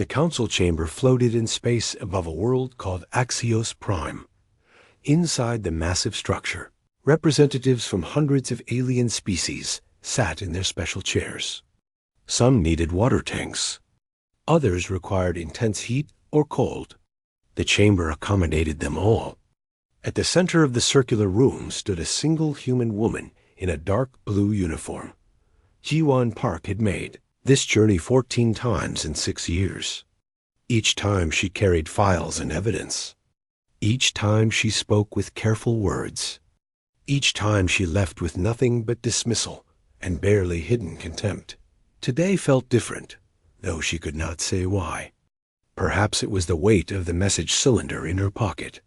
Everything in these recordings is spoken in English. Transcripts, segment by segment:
The council chamber floated in space above a world called Axios Prime. Inside the massive structure, representatives from hundreds of alien species sat in their special chairs. Some needed water tanks. Others required intense heat or cold. The chamber accommodated them all. At the center of the circular room stood a single human woman in a dark blue uniform. Ji-won Park had made this journey 14 times in 6 years. Each time she carried files and evidence. Each time she spoke with careful words. Each time she left with nothing but dismissal and barely hidden contempt. Today felt different, though she could not say why. Perhaps it was the weight of the message cylinder in her pocket.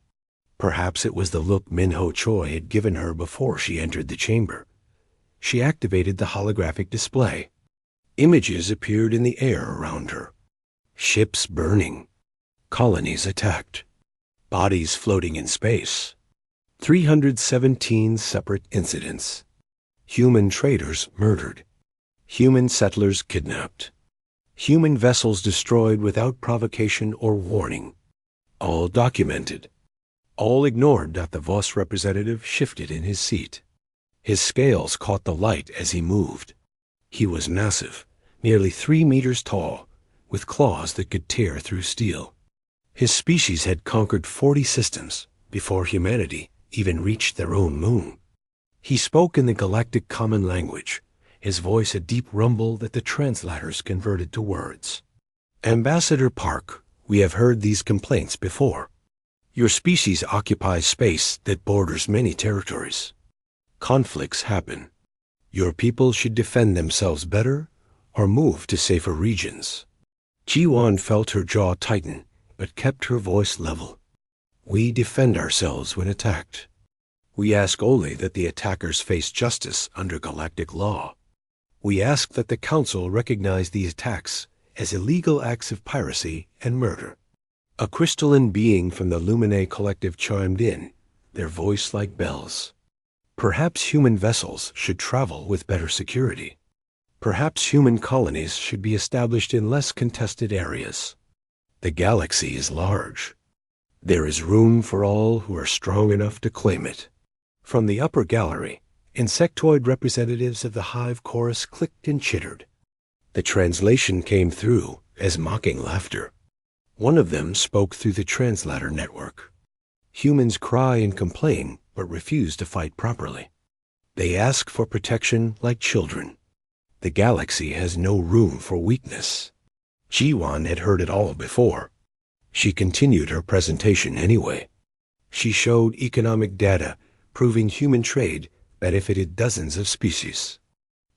Perhaps it was the look Min-ho Choi had given her before she entered the chamber. She activated the holographic display. Images appeared in the air around her. Ships burning. Colonies attacked. Bodies floating in space. 317 separate incidents. Human traders murdered. Human settlers kidnapped. Human vessels destroyed without provocation or warning. All documented. All ignored that the Voss representative shifted in his seat. His scales caught the light as he moved. He was massive, nearly 3 meters tall, with claws that could tear through steel. His species had conquered 40 systems before humanity even reached their own moon. He spoke in the galactic common language, his voice a deep rumble that the translators converted to words. Ambassador Park, we have heard these complaints before. Your species occupies space that borders many territories. Conflicts happen. Your people should defend themselves better or move to safer regions. Ji-won felt her jaw tighten, but kept her voice level. We defend ourselves when attacked. We ask only that the attackers face justice under galactic law. We ask that the Council recognize these attacks as illegal acts of piracy and murder. A crystalline being from the Lumine Collective chimed in, their voice like bells. Perhaps human vessels should travel with better security. Perhaps human colonies should be established in less contested areas. The galaxy is large. There is room for all who are strong enough to claim it. From the upper gallery, insectoid representatives of the hive chorus clicked and chittered. The translation came through as mocking laughter. One of them spoke through the translator network. Humans cry and complain, but refuse to fight properly. They ask for protection like children. The galaxy has no room for weakness. Ji-won had heard it all before. She continued her presentation anyway. She showed economic data proving human trade benefited dozens of species.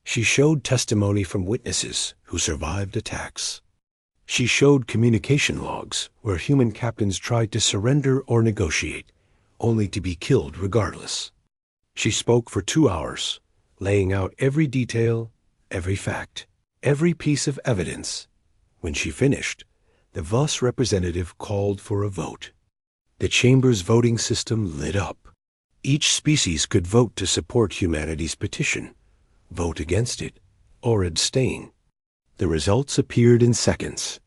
She showed testimony from witnesses who survived attacks. She showed communication logs where human captains tried to surrender or negotiate, only to be killed regardless. She spoke for 2 hours, laying out every detail, every fact, every piece of evidence. When she finished, the Voss representative called for a vote. The chamber's voting system lit up. Each species could vote to support humanity's petition, vote against it, or abstain. The results appeared in seconds.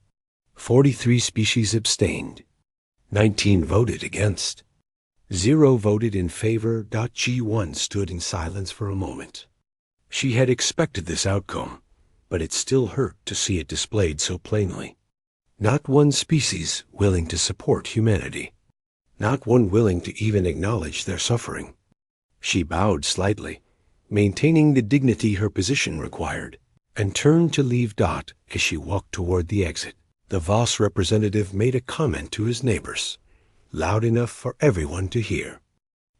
43 species abstained. 19 voted against. 0 voted in favor. Ji-won stood in silence for a moment. She had expected this outcome, but it still hurt to see it displayed so plainly. Not one species willing to support humanity. Not one willing to even acknowledge their suffering. She bowed slightly, maintaining the dignity her position required, and turned to leave. As she walked toward the exit, the Voss representative made a comment to his neighbors, loud enough for everyone to hear.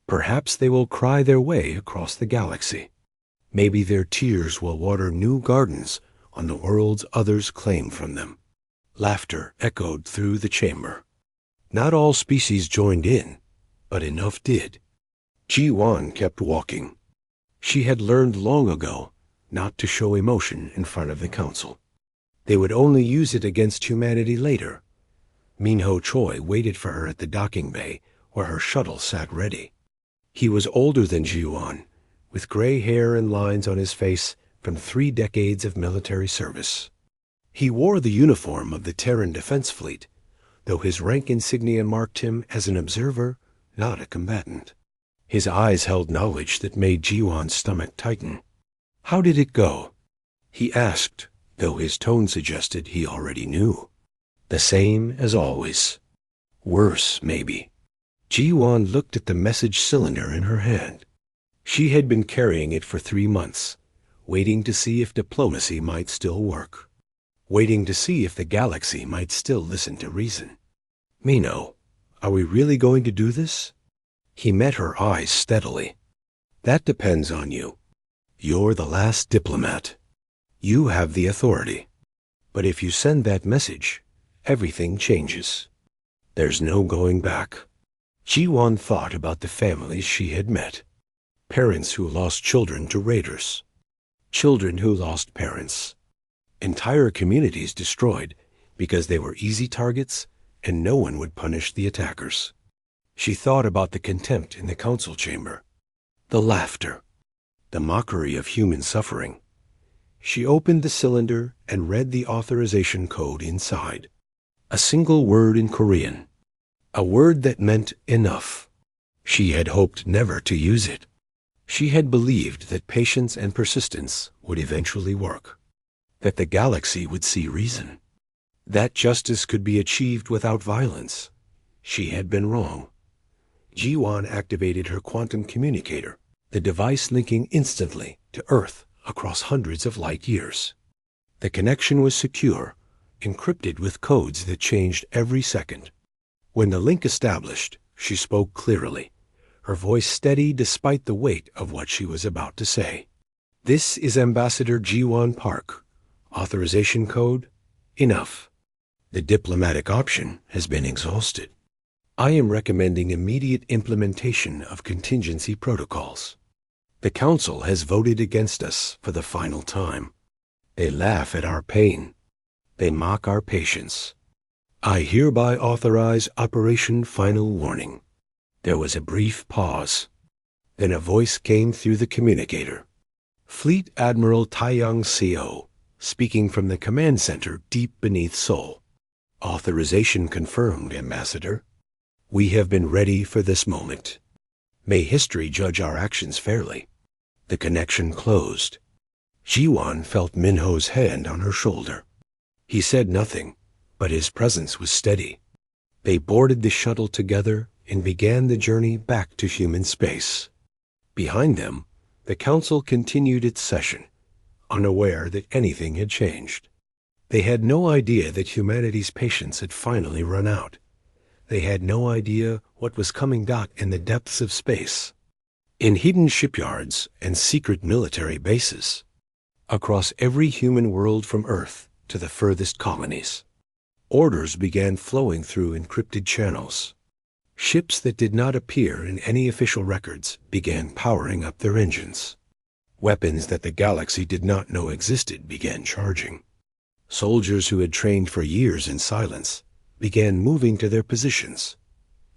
Perhaps they will cry their way across the galaxy. Maybe their tears will water new gardens on the worlds others claim from them. Laughter echoed through the chamber. Not all species joined in, but enough did. Ji-won kept walking. She had learned long ago not to show emotion in front of the council. They would only use it against humanity later. Min-ho Choi waited for her at the docking bay where her shuttle sat ready. He was older than Ji-won, with gray hair and lines on his face from 3 decades of military service. He wore the uniform of the Terran Defense Fleet, though his rank insignia marked him as an observer, not a combatant. His eyes held knowledge that made Jiwan's stomach tighten. "How did it go?" he asked, though his tone suggested he already knew. "The same as always. Worse, maybe." Jiwan looked at the message cylinder in her hand. She had been carrying it for 3 months, waiting to see if diplomacy might still work, waiting to see if the galaxy might still listen to reason. "Mino, are we really going to do this?" He met her eyes steadily. "That depends on you. You're the last diplomat. You have the authority. But if you send that message, everything changes. There's no going back." Jiwan thought about the families she had met. Parents who lost children to raiders. Children who lost parents. Entire communities destroyed because they were easy targets and no one would punish the attackers. She thought about the contempt in the council chamber, the laughter, the mockery of human suffering. She opened the cylinder and read the authorization code inside. A single word in Korean. A word that meant enough. She had hoped never to use it. She had believed that patience and persistence would eventually work, that the galaxy would see reason, that justice could be achieved without violence. She had been wrong. Jiwan activated her quantum communicator, the device linking instantly to Earth across hundreds of light years. The connection was secure, encrypted with codes that changed every second. When the link established, she spoke clearly, her voice steady despite the weight of what she was about to say. "This is Ambassador Jiwan Park. Authorization code, enough. The diplomatic option has been exhausted. I am recommending immediate implementation of contingency protocols. The Council has voted against us for the final time. They laugh at our pain. They mock our patience. I hereby authorize Operation Final Warning." There was a brief pause. Then a voice came through the communicator. Fleet Admiral Taeyang Co., speaking from the command center deep beneath Seoul. "Authorization confirmed, Ambassador. We have been ready for this moment. May history judge our actions fairly." The connection closed. Jiwan felt Minho's hand on her shoulder. He said nothing, but his presence was steady. They boarded the shuttle together and began the journey back to human space. Behind them, the Council continued its session, unaware that anything had changed. They had no idea that humanity's patience had finally run out. They had no idea what was coming in the depths of space, in hidden shipyards and secret military bases, across every human world from Earth to the furthest colonies. Orders began flowing through encrypted channels. Ships that did not appear in any official records began powering up their engines. Weapons that the galaxy did not know existed began charging. Soldiers who had trained for years in silence began moving to their positions.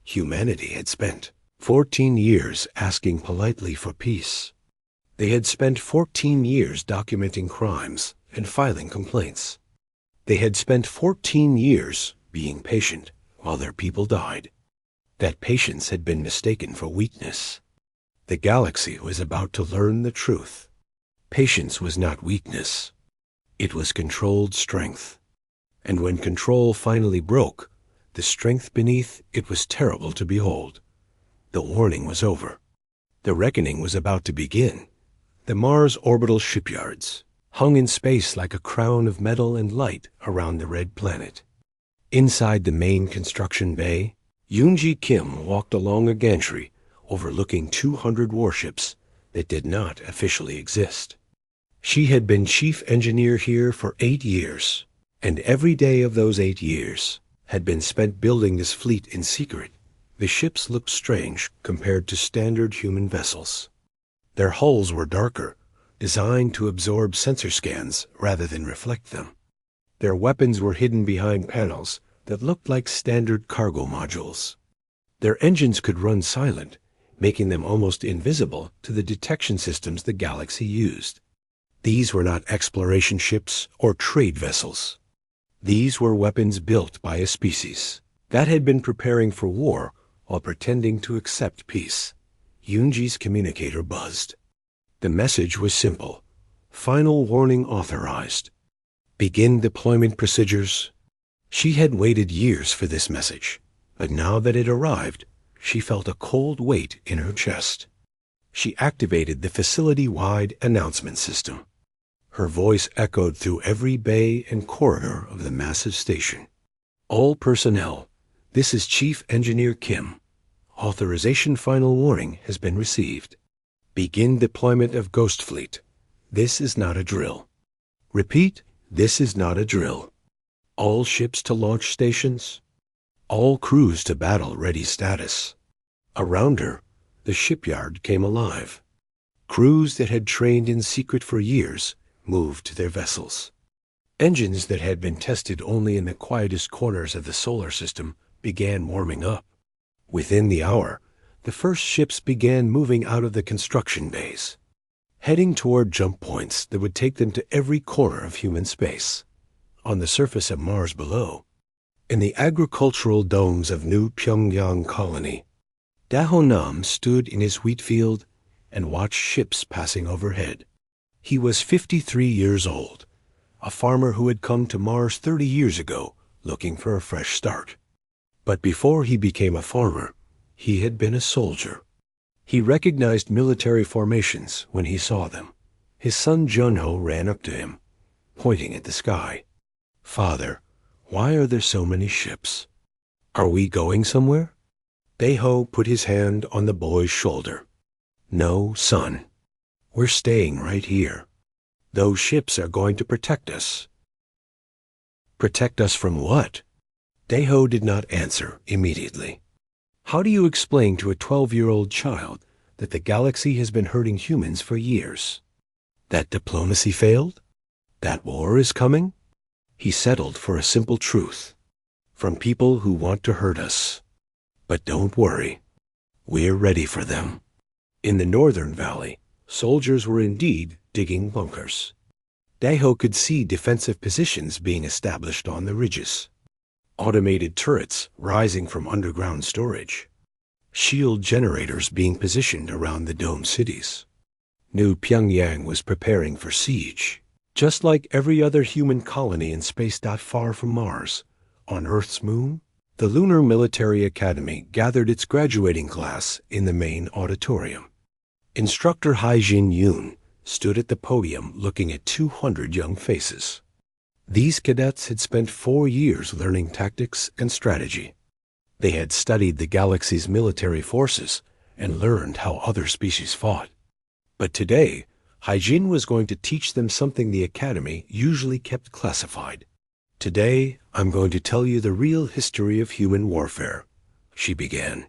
Humanity had spent 14 years asking politely for peace. They had spent 14 years documenting crimes and filing complaints. They had spent 14 years being patient while their people died. That patience had been mistaken for weakness. The galaxy was about to learn the truth. Patience was not weakness. It was controlled strength. And when control finally broke, the strength beneath it was terrible to behold. The warning was over. The reckoning was about to begin. The Mars orbital shipyards hung in space like a crown of metal and light around the red planet. Inside the main construction bay, Yoonji Kim walked along a gantry overlooking 200 warships that did not officially exist. She had been chief engineer here for 8 years, and every day of those 8 years had been spent building this fleet in secret. The ships looked strange compared to standard human vessels. Their hulls were darker, designed to absorb sensor scans rather than reflect them. Their weapons were hidden behind panels that looked like standard cargo modules. Their engines could run silent, making them almost invisible to the detection systems the galaxy used. These were not exploration ships or trade vessels. These were weapons built by a species that had been preparing for war while pretending to accept peace. Yunji's communicator buzzed. The message was simple. Final warning authorized. Begin deployment procedures. She had waited years for this message, but now that it arrived, she felt a cold weight in her chest. She activated the facility-wide announcement system. Her voice echoed through every bay and corridor of the massive station. All personnel, this is Chief Engineer Kim. Authorization final warning has been received. Begin deployment of Ghost Fleet. This is not a drill. Repeat, this is not a drill. All ships to launch stations. All crews to battle-ready status. Around her, the shipyard came alive. Crews that had trained in secret for years moved to their vessels. Engines that had been tested only in the quietest corners of the solar system began warming up. Within the hour, the first ships began moving out of the construction bays, heading toward jump points that would take them to every corner of human space. On the surface of Mars below, in the agricultural domes of New Pyongyang Colony, Daho Nam stood in his wheat field and watched ships passing overhead. He was 53 years old, a farmer who had come to Mars 30 years ago looking for a fresh start. But before he became a farmer, he had been a soldier. He recognized military formations when he saw them. His son Junho ran up to him, pointing at the sky. "Father, why are there so many ships? Are we going somewhere?" Daeho put his hand on the boy's shoulder. "No, son. We're staying right here. Those ships are going to protect us." "Protect us from what?" Daeho did not answer immediately. How do you explain to a 12-year-old child that the galaxy has been hurting humans for years? That diplomacy failed? That war is coming? He settled for a simple truth. From people who want to hurt us. But don't worry. We're ready for them. In the northern valley, soldiers were indeed digging bunkers. Daeho could see defensive positions being established on the ridges. Automated turrets rising from underground storage. Shield generators being positioned around the dome cities. New Pyongyang was preparing for siege. Just like every other human colony in space not far from Mars, on Earth's moon, the Lunar Military Academy gathered its graduating class in the main auditorium. Instructor Haijin Yoon stood at the podium looking at 200 young faces. These cadets had spent 4 years learning tactics and strategy. They had studied the galaxy's military forces and learned how other species fought. But today, Haijin was going to teach them something the Academy usually kept classified. "Today, I'm going to tell you the real history of human warfare," she began.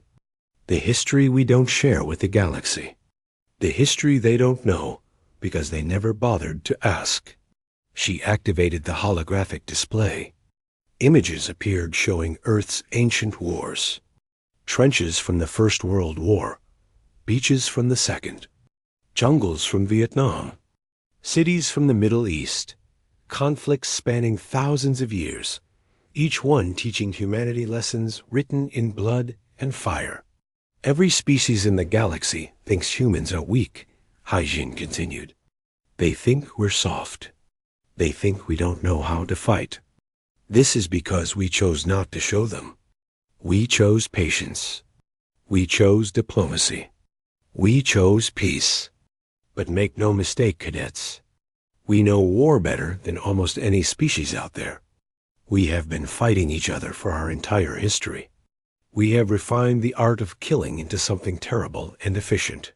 "The history we don't share with the galaxy. The history they don't know because they never bothered to ask." She activated the holographic display. Images appeared showing Earth's ancient wars. Trenches from the First World War. Beaches from the Second. Jungles from Vietnam. Cities from the Middle East. Conflicts spanning thousands of years, each one teaching humanity lessons written in blood and fire. "Every species in the galaxy thinks humans are weak," Haijin continued. "They think we're soft. They think we don't know how to fight. This is because we chose not to show them. We chose patience. We chose diplomacy. We chose peace. But make no mistake, cadets. We know war better than almost any species out there. We have been fighting each other for our entire history. We have refined the art of killing into something terrible and efficient."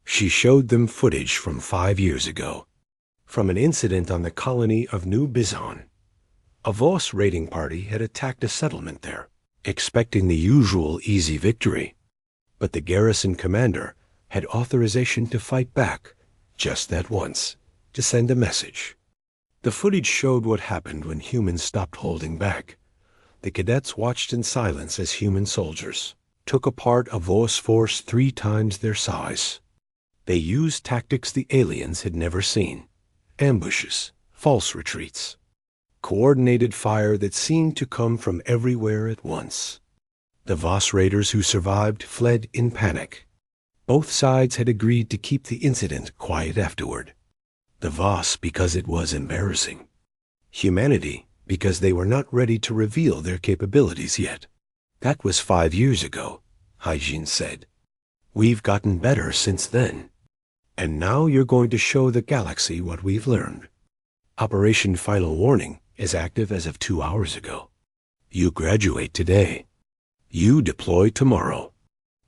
She showed them footage from 5 years ago, from an incident on the colony of New Bizon. A Voss raiding party had attacked a settlement there, expecting the usual easy victory. But the garrison commander had authorization to fight back, just that once, to send a message. The footage showed what happened when humans stopped holding back. The cadets watched in silence as human soldiers took apart a Voss force 3 times their size. They used tactics the aliens had never seen. Ambushes, false retreats, Coordinated fire that seemed to come from everywhere at once. The Voss raiders who survived fled in panic. Both sides had agreed to keep the incident quiet afterward. The Voss because it was embarrassing. Humanity because they were not ready to reveal their capabilities yet. That was 5 years ago, Hyjin said. We've gotten better since then. And now you're going to show the galaxy what we've learned. Operation Final Warning is active as of 2 hours ago. You graduate today. You deploy tomorrow.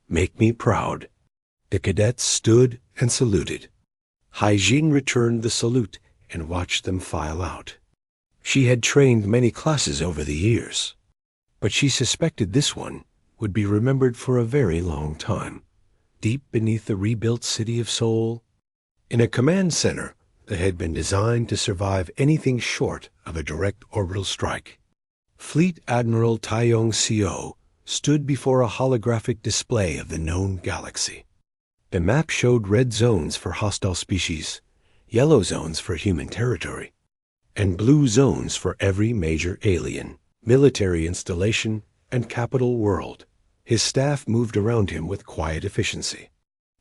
Make me proud. The cadets stood and saluted. Hyjin returned the salute and watched them file out. She had trained many classes over the years, but she suspected this one would be remembered for a very long time, deep beneath the rebuilt city of Seoul, in a command center that had been designed to survive anything short of a direct orbital strike. Fleet Admiral Taeyong Seo stood before a holographic display of the known galaxy. The map showed red zones for hostile species, yellow zones for human territory, and blue zones for every major alien, military installation, and capital world. His staff moved around him with quiet efficiency.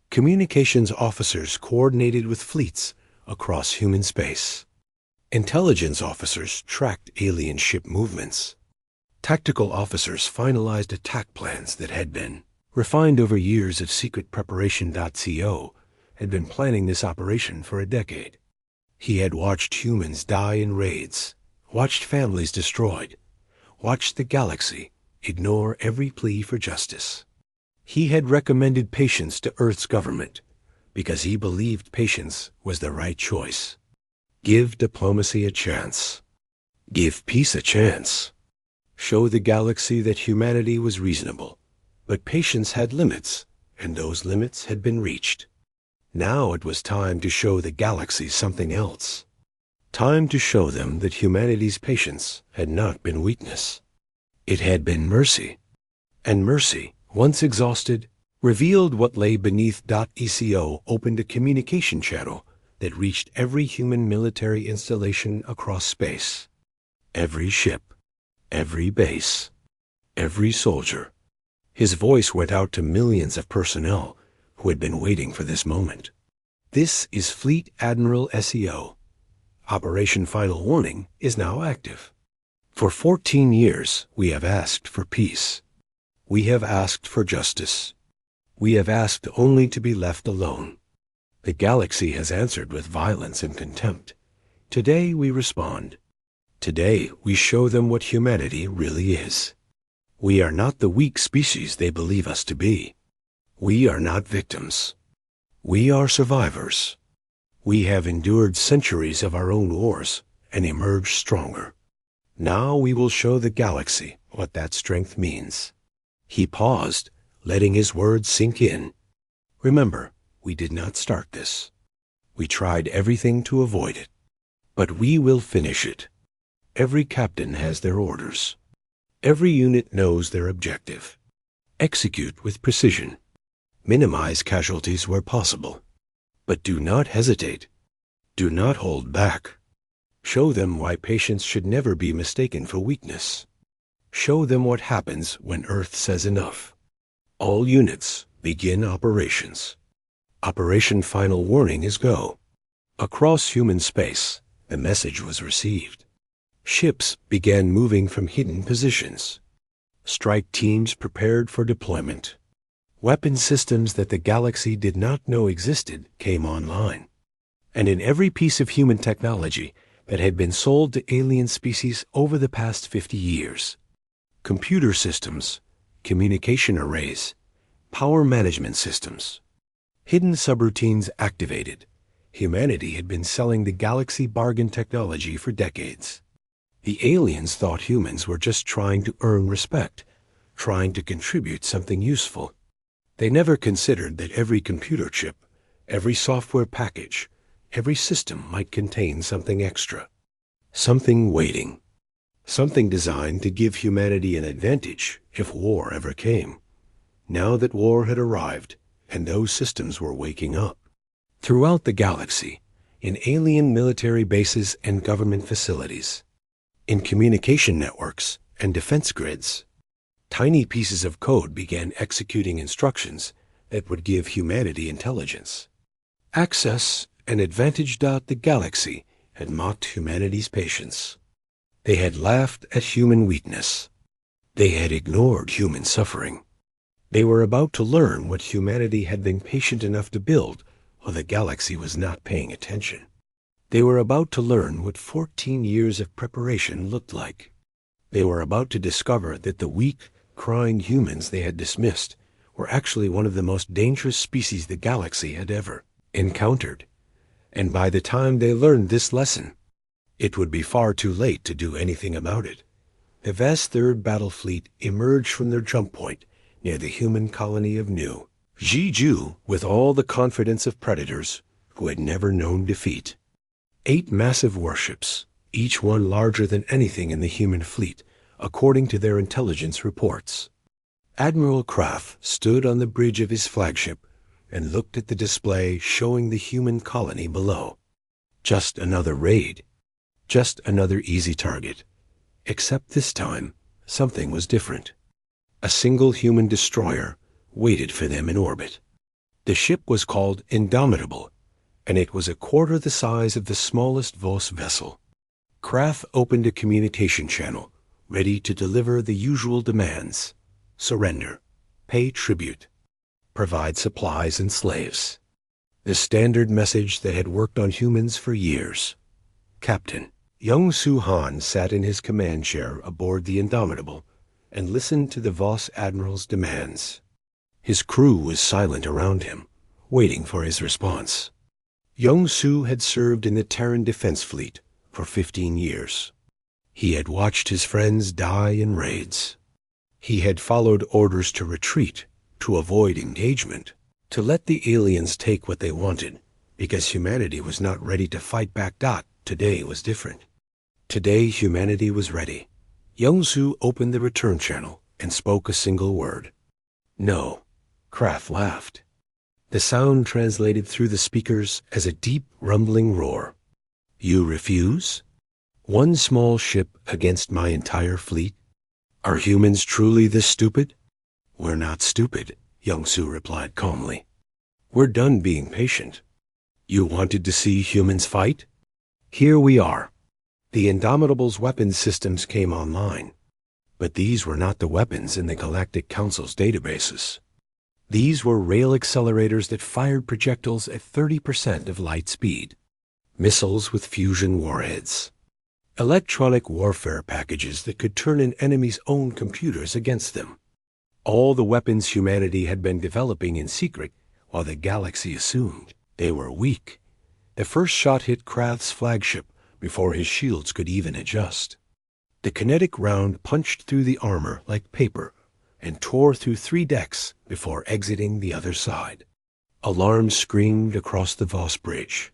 Communications officers coordinated with fleets across human space. Intelligence officers tracked alien ship movements. Tactical officers finalized attack plans that had been refined over years of secret preparation. CO had been planning this operation for a decade. He had watched humans die in raids, watched families destroyed, watched the galaxy ignore every plea for justice. He had recommended patience to Earth's government because he believed patience was the right choice. Give diplomacy a chance. Give peace a chance. Show the galaxy that humanity was reasonable, but patience had limits, and those limits had been reached. Now it was time to show the galaxy something else. Time to show them that humanity's patience had not been weakness. It had been mercy. And mercy, once exhausted, revealed what lay beneath. ECO opened a communication channel that reached every human military installation across space. Every ship, every base, every soldier. His voice went out to millions of personnel who had been waiting for this moment. This is Fleet Admiral SEO. Operation Final Warning is now active. For 14 years, we have asked for peace. We have asked for justice. We have asked only to be left alone. The galaxy has answered with violence and contempt. Today we respond. Today we show them what humanity really is. We are not the weak species they believe us to be. We are not victims. We are survivors. We have endured centuries of our own wars and emerged stronger. Now we will show the galaxy what that strength means. He paused, letting his words sink in. Remember, we did not start this. We tried everything to avoid it. But we will finish it. Every captain has their orders. Every unit knows their objective. Execute with precision. Minimize casualties where possible. But do not hesitate. Do not hold back. Show them why patience should never be mistaken for weakness. Show them what happens when Earth says enough. All units, begin operations. Operation Final Warning is go. Across human space, the message was received. Ships began moving from hidden positions. Strike teams prepared for deployment. Weapon systems that the galaxy did not know existed came online. And in every piece of human technology that had been sold to alien species over the past 50 years, computer systems, communication arrays, power management systems, hidden subroutines activated, humanity had been selling the galaxy bargain technology for decades. The aliens thought humans were just trying to earn respect, trying to contribute something useful. They never considered that every computer chip, every software package, every system might contain something extra, something waiting, something designed to give humanity an advantage if war ever came. Now that war had arrived, and those systems were waking up. Throughout the galaxy, in alien military bases and government facilities, in communication networks and defense grids. Tiny pieces of code began executing instructions that would give humanity intelligence. Access and advantage. The galaxy had mocked humanity's patience. They had laughed at human weakness. They had ignored human suffering. They were about to learn what humanity had been patient enough to build while the galaxy was not paying attention. They were about to learn what 14 years of preparation looked like. They were about to discover that the weak, crying humans they had dismissed were actually one of the most dangerous species the galaxy had ever encountered. And by the time they learned this lesson, it would be far too late to do anything about it. The vast third battle fleet emerged from their jump point near the human colony of New Jeju with all the confidence of predators who had never known defeat. 8 massive warships, each one larger than anything in the human fleet, according to their intelligence reports. Admiral Kraft stood on the bridge of his flagship and looked at the display showing the human colony below. Just another raid. Just another easy target. Except this time, something was different. A single human destroyer waited for them in orbit. The ship was called Indomitable, and it was a quarter the size of the smallest Vos vessel. Kraft opened a communication channel, ready to deliver the usual demands: surrender, pay tribute, provide supplies and slaves. The standard message that had worked on humans for years. Captain Young-Soo Han sat in his command chair aboard the Indomitable and listened to the Vos Admiral's demands. His crew was silent around him, waiting for his response. Young-Soo had served in the Terran Defense Fleet for 15 years. He had watched his friends die in raids. He had followed orders to retreat, to avoid engagement, to let the aliens take what they wanted, because humanity was not ready to fight back. Today was different. Today humanity was ready. Young-Soo opened the return channel and spoke a single word. No. Kraft laughed. The sound translated through the speakers as a deep, rumbling roar. You refuse? One small ship against my entire fleet? Are humans truly this stupid? We're not stupid, Young-Soo replied calmly. We're done being patient. You wanted to see humans fight? Here we are. The Indomitable's weapons systems came online. But these were not the weapons in the Galactic Council's databases. These were rail accelerators that fired projectiles at 30% of light speed. Missiles with fusion warheads. Electronic warfare packages that could turn an enemy's own computers against them. All the weapons humanity had been developing in secret while the galaxy assumed they were weak. The first shot hit Kraft's flagship before his shields could even adjust. The kinetic round punched through the armor like paper and tore through 3 decks before exiting the other side. Alarms screamed across the Vos bridge.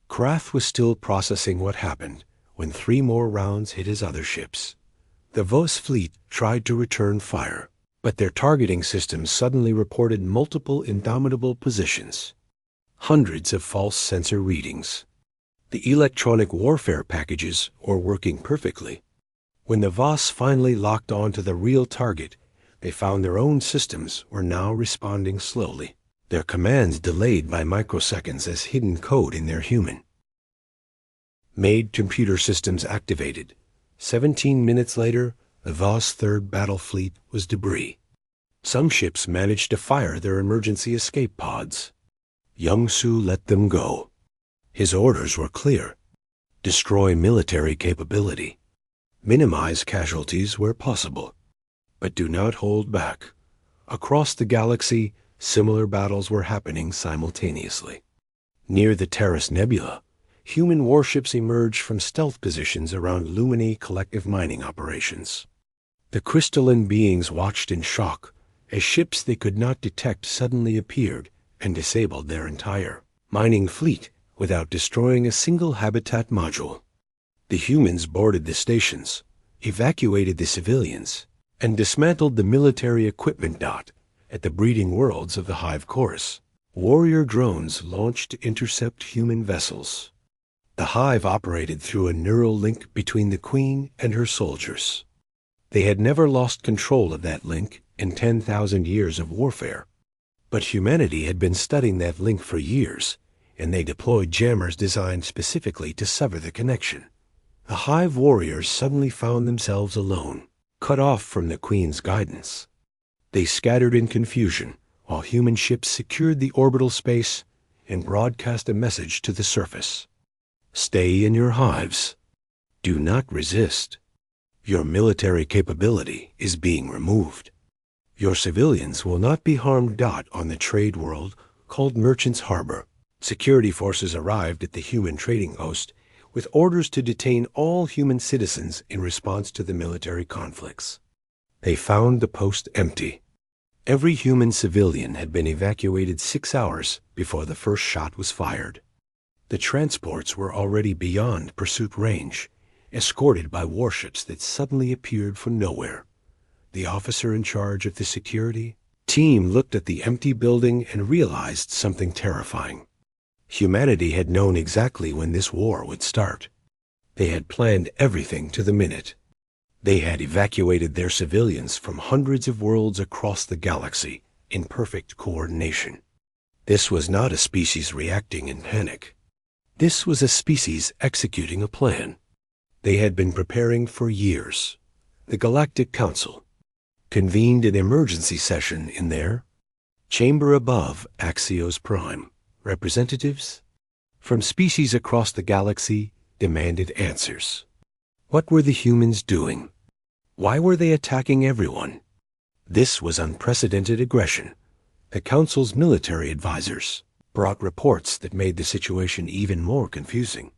Kraft was still processing what happened when 3 more rounds hit his other ships. The Vos fleet tried to return fire, but their targeting systems suddenly reported multiple indomitable positions. Hundreds of false sensor readings. The electronic warfare packages were working perfectly. When the Vos finally locked onto the real target, they found their own systems were now responding slowly, their commands delayed by microseconds as hidden code in their human. Made computer systems activated. 17 minutes later, the Vos third battle fleet was debris. Some ships managed to fire their emergency escape pods. Young-Soo let them go. His orders were clear. Destroy military capability. Minimize casualties where possible. But do not hold back. Across the galaxy, similar battles were happening simultaneously. Near the Terrace Nebula, human warships emerged from stealth positions around Lumini collective mining operations. The crystalline beings watched in shock as ships they could not detect suddenly appeared and disabled their entire mining fleet without destroying a single habitat module. The humans boarded the stations, evacuated the civilians, and dismantled the military equipment at the breeding worlds of the Hive Chorus. Warrior drones launched to intercept human vessels. The hive operated through a neural link between the queen and her soldiers. They had never lost control of that link in 10,000 years of warfare. But humanity had been studying that link for years, and they deployed jammers designed specifically to sever the connection. The hive warriors suddenly found themselves alone, cut off from the queen's guidance. They scattered in confusion, while human ships secured the orbital space and broadcast a message to the surface. Stay in your hives. Do not resist. Your military capability is being removed. Your civilians will not be harmed. On the trade world called Merchant's Harbor, security forces arrived at the human trading post with orders to detain all human citizens in response to the military conflicts. They found the post empty. Every human civilian had been evacuated 6 hours before the first shot was fired. The transports were already beyond pursuit range, escorted by warships that suddenly appeared from nowhere. The officer in charge of the security team looked at the empty building and realized something terrifying. Humanity had known exactly when this war would start. They had planned everything to the minute. They had evacuated their civilians from hundreds of worlds across the galaxy in perfect coordination. This was not a species reacting in panic. This was a species executing a plan. They had been preparing for years. The Galactic Council convened an emergency session in their chamber above Axios Prime. Representatives from species across the galaxy demanded answers. What were the humans doing? Why were they attacking everyone? This was unprecedented aggression. The Council's military advisors brought reports that made the situation even more confusing.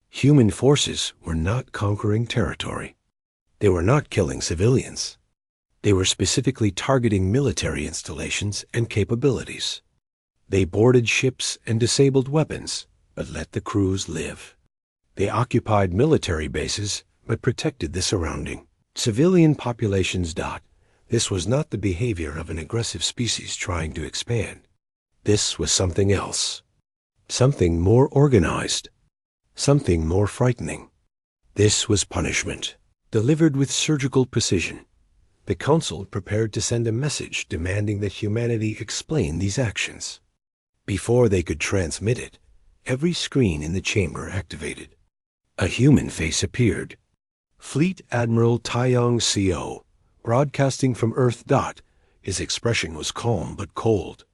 Human forces were not conquering territory. They were not killing civilians. They were specifically targeting military installations and capabilities. They boarded ships and disabled weapons, but let the crews live. They occupied military bases, but protected the surrounding civilian populations. This was not the behavior of an aggressive species trying to expand. This was something else. Something more organized. Something more frightening. This was punishment, delivered with surgical precision. The Council prepared to send a message demanding that humanity explain these actions. Before they could transmit it, every screen in the chamber activated. A human face appeared. Fleet Admiral Taiyong Co., broadcasting from Earth. His expression was calm but cold.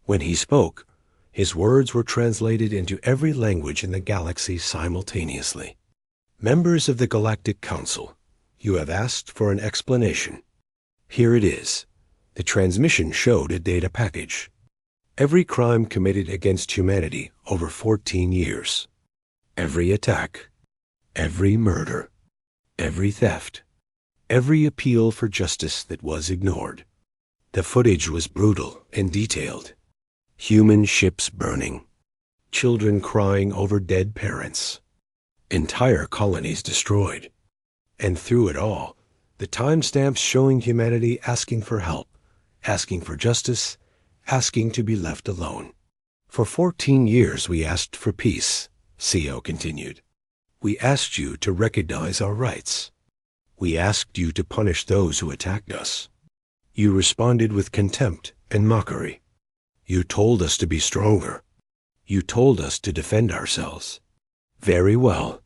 When he spoke, his words were translated into every language in the galaxy simultaneously. Members of the Galactic Council, you have asked for an explanation. Here it is. The transmission showed a data package. Every crime committed against humanity over 14 years. Every attack. Every murder. Every theft. Every appeal for justice that was ignored. The footage was brutal and detailed. Human ships burning. Children crying over dead parents. Entire colonies destroyed. And through it all, the timestamps showing humanity asking for help, asking for justice, asking to be left alone. For 14 years we asked for peace, CO continued. We asked you to recognize our rights. We asked you to punish those who attacked us. You responded with contempt and mockery. You told us to be stronger. You told us to defend ourselves. Very well.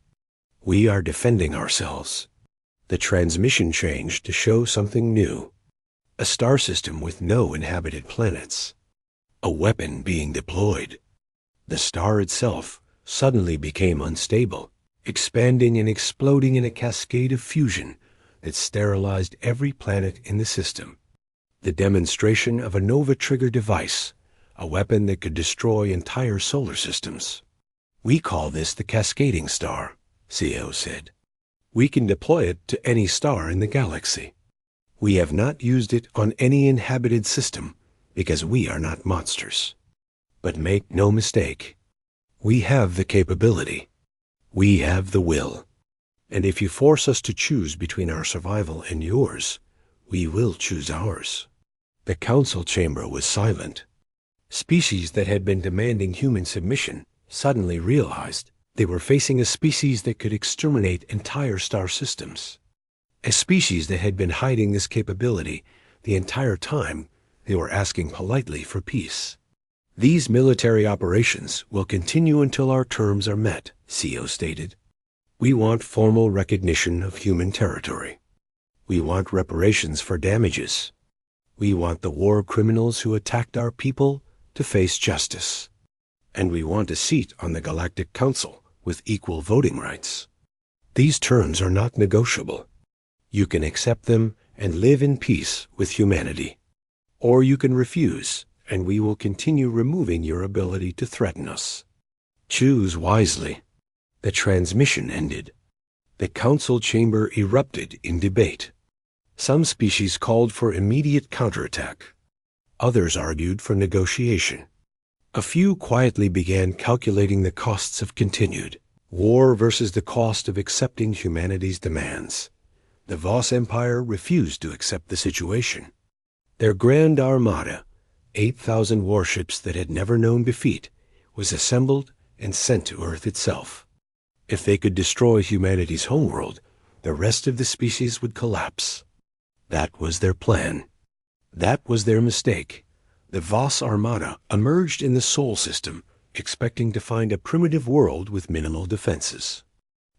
We are defending ourselves. The transmission changed to show something new. A star system with no inhabited planets. A weapon being deployed. The star itself suddenly became unstable, expanding and exploding in a cascade of fusion that sterilized every planet in the system. The demonstration of a Nova Trigger device, a weapon that could destroy entire solar systems. We call this the cascading star, CO said. We can deploy it to any star in the galaxy. We have not used it on any inhabited system because we are not monsters. But make no mistake, we have the capability. We have the will. And if you force us to choose between our survival and yours, we will choose ours. The council chamber was silent. Species that had been demanding human submission suddenly realized They were facing a species that could exterminate entire star systems. A species that had been hiding this capability the entire time they were asking politely for peace. These military operations will continue until our terms are met, CO stated. We want formal recognition of human territory. We want reparations for damages. We want the war criminals who attacked our people to face justice. And we want a seat on the Galactic Council with equal voting rights. These terms are not negotiable. You can accept them and live in peace with humanity. Or you can refuse, and we will continue removing your ability to threaten us. Choose wisely. The transmission ended. The council chamber erupted in debate. Some species called for immediate counterattack. Others argued for negotiation. A few quietly began calculating the costs of continued war versus the cost of accepting humanity's demands. The Voss Empire refused to accept the situation. Their grand armada, 8,000 warships that had never known defeat, was assembled and sent to Earth itself. If they could destroy humanity's homeworld, the rest of the species would collapse. That was their plan. That was their mistake. The Voss Armada emerged in the Sol system, expecting to find a primitive world with minimal defenses.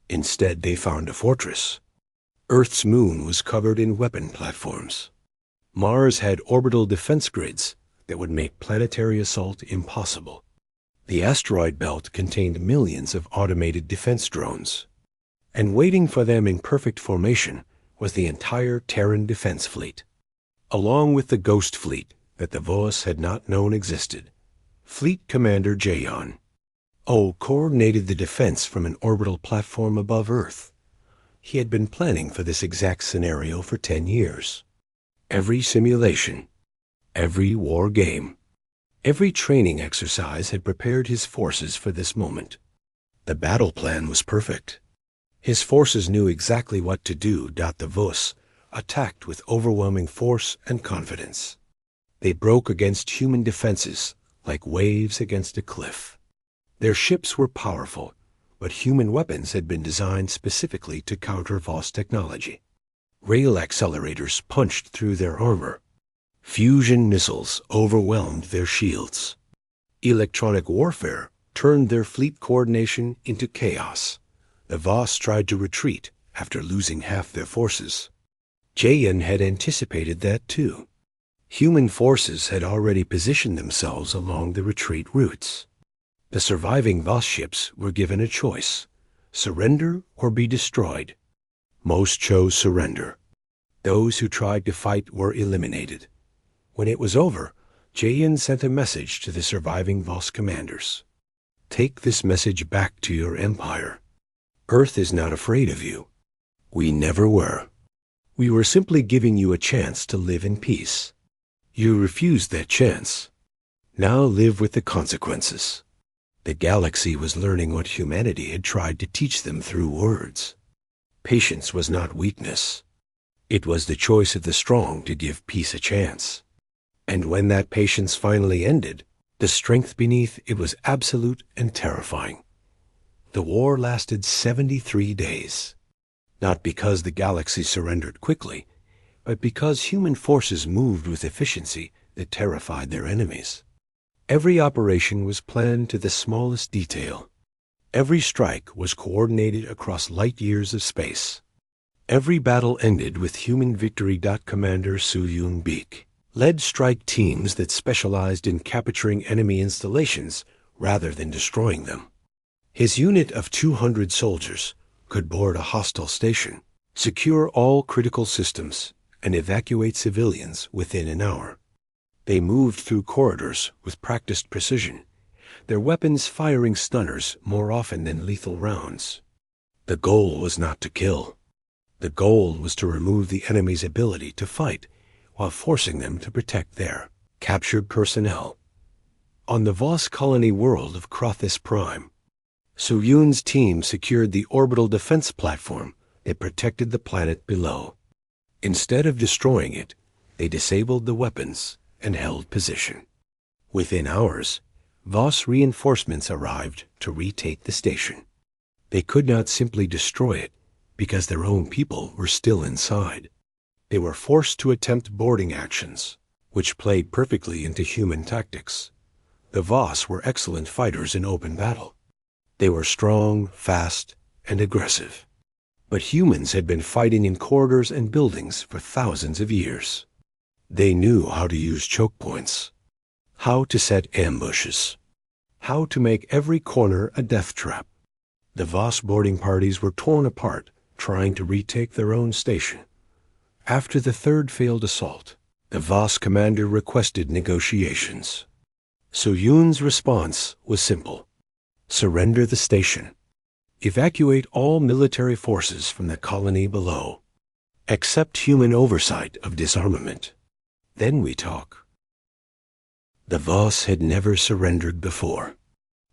Instead, they found a fortress. Earth's moon was covered in weapon platforms. Mars had orbital defense grids that would make planetary assault impossible. The asteroid belt contained millions of automated defense drones. And waiting for them in perfect formation was the entire Terran defense fleet, along with the ghost fleet that the Voss had not known existed. Fleet Commander Jayon coordinated the defense from an orbital platform above Earth. He had been planning for this exact scenario for 10 years. Every simulation, every war game, every training exercise had prepared his forces for this moment. The battle plan was perfect. His forces knew exactly what to do. The Voss attacked with overwhelming force and confidence. They broke against human defenses like waves against a cliff. Their ships were powerful, but human weapons had been designed specifically to counter Voss technology. Rail accelerators punched through their armor. Fusion missiles overwhelmed their shields. Electronic warfare turned their fleet coordination into chaos. The Voss tried to retreat after losing half their forces. Jayon had anticipated that too. Human forces had already positioned themselves along the retreat routes. The surviving Voss ships were given a choice: surrender or be destroyed. Most chose surrender. Those who tried to fight were eliminated. When it was over, Jayon sent a message to the surviving Voss commanders. Take this message back to your empire. Earth is not afraid of you. We never were. We were simply giving you a chance to live in peace. You refused that chance. Now live with the consequences. The galaxy was learning what humanity had tried to teach them through words. Patience was not weakness. It was the choice of the strong to give peace a chance. And when that patience finally ended, the strength beneath it was absolute and terrifying. The war lasted 73 days. Not because the galaxy surrendered quickly, but because human forces moved with efficiency that terrified their enemies. Every operation was planned to the smallest detail. Every strike was coordinated across light years of space. Every battle ended with human victory. Commander Suyun Beek led strike teams that specialized in capturing enemy installations rather than destroying them. His unit of 200 soldiers could board a hostile station, secure all critical systems, and evacuate civilians within an hour. They moved through corridors with practiced precision, their weapons firing stunners more often than lethal rounds. The goal was not to kill. The goal was to remove the enemy's ability to fight while forcing them to protect their captured personnel. On the Voss colony world of Crothis Prime, Suyun's team secured the orbital defense platform that protected the planet below. Instead of destroying it, they disabled the weapons and held position. Within hours, Voss reinforcements arrived to retake the station. They could not simply destroy it because their own people were still inside. They were forced to attempt boarding actions, which played perfectly into human tactics. The Voss were excellent fighters in open battle. They were strong, fast, and aggressive. But humans had been fighting in corridors and buildings for thousands of years. They knew how to use choke points, how to set ambushes, how to make every corner a death trap. The Voss boarding parties were torn apart, trying to retake their own station. After the third failed assault, the Voss commander requested negotiations. So Yoon's response was simple: surrender the station. Evacuate all military forces from the colony below. Accept human oversight of disarmament. Then we talk. The Voss had never surrendered before,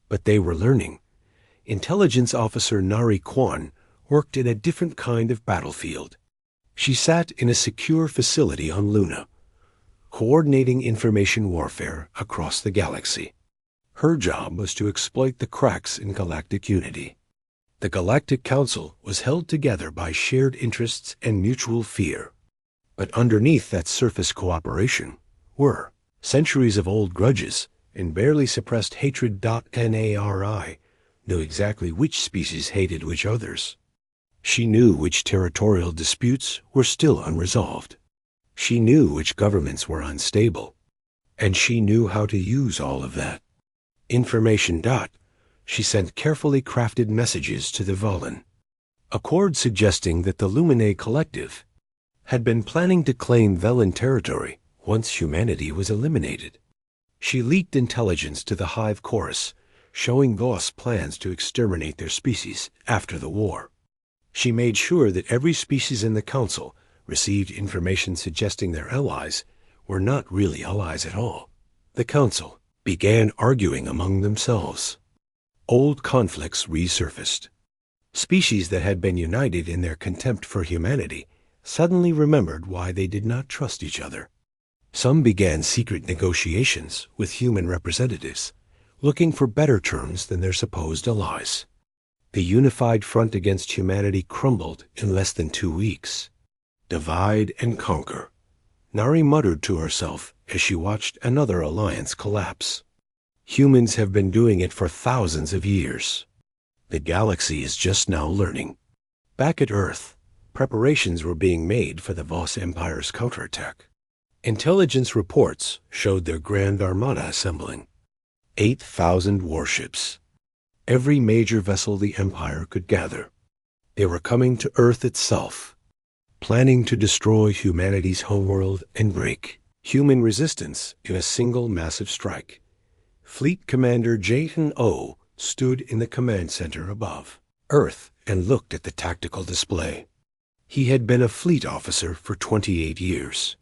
but they were learning. Intelligence officer Nari Kwan worked in a different kind of battlefield. She sat in a secure facility on Luna, coordinating information warfare across the galaxy. Her job was to exploit the cracks in galactic unity. The Galactic Council was held together by shared interests and mutual fear. But underneath that surface cooperation were centuries of old grudges and barely suppressed hatred. Nari knew exactly which species hated which others. She knew which territorial disputes were still unresolved. She knew which governments were unstable. And she knew how to use all of that information. She sent carefully crafted messages to the Valen, accord suggesting that the Luminae Collective had been planning to claim Velen territory once humanity was eliminated. She leaked intelligence to the Hive Chorus, showing Voss plans to exterminate their species after the war. She made sure that every species in the Council received information suggesting their allies were not really allies at all. The Council began arguing among themselves. Old conflicts resurfaced. Species that had been united in their contempt for humanity suddenly remembered why they did not trust each other. Some began secret negotiations with human representatives, looking for better terms than their supposed allies. The unified front against humanity crumbled in less than 2 weeks. Divide and conquer. Nari muttered to herself as she watched another alliance collapse. Humans have been doing it for thousands of years. The galaxy is just now learning. Back at Earth, preparations were being made for the Voss Empire's counterattack. Intelligence reports showed their Grand Armada assembling. 8,000 warships. Every major vessel the Empire could gather. They were coming to Earth itself, planning to destroy humanity's homeworld and break human resistance in a single massive strike. Fleet Commander Jason O stood in the command center above Earth and looked at the tactical display. He had been a fleet officer for 28 years.